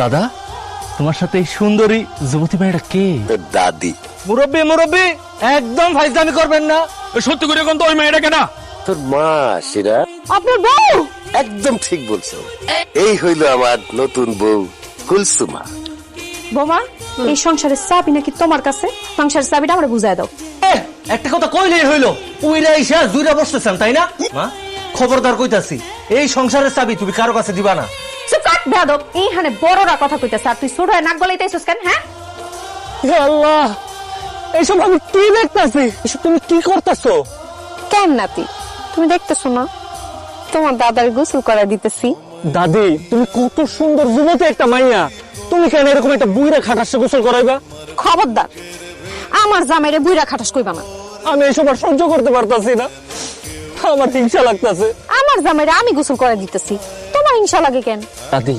দাদা, তোমার সাথে এই সুন্দরী যুবতী মেয়েটা কে? তোর দাদি। মুরব্বী মুরব্বী, একদম ফাইজলামি করবেন না। সত্যি করে কোন তো ওই মেয়েটা কেনা? তোর মা সেরা। আপনার বউ? একদম ঠিক বলছো। এই হইল আমার নতুন বউ কুলসুমা। বোমা, এই সংসারের চাবি নাকি তোমার কাছে? সংসারের চাবিটা আমরা বুঝাই দাও। একটা কথা কইলেই হইলো, উইরা ইসা জুইরা বসতেছেন তাই না? মা, খবরদার কইতাছি, এই সংসারের চাবি তুমি কারো কাছে দিবা না। চুপ কর বেয়াদব, এইখানে বড়রা কথা কইতাছে আর তুই ছোট হয়ে নাক গলাইতেছিস কেন? হ্যাঁ হে আল্লাহ, এইসব আমি কি দেখতাছি? এসব তুমি কি করতেছো? কেন নাতি, তুমি দেখতেছো না তোমার দাদার গোসল করা দিতেছি? দাদি, তুমি কত সুন্দর যুবতী একটা মাইয়া, তুমি কেন এরকম একটা বুইরা খাটাসে গোসল করাইবা? খবরদার, আমার জামাইরে বুইরা খাটাস কইবা না। আমি এসব আর সহ্য করতে পারতাছি না, আমার হিংসা লাগতাছে। আমার জামাইরে আমি গোসল করা দিতেছি, তোমার হিংসা লাগে কেন? দাদি,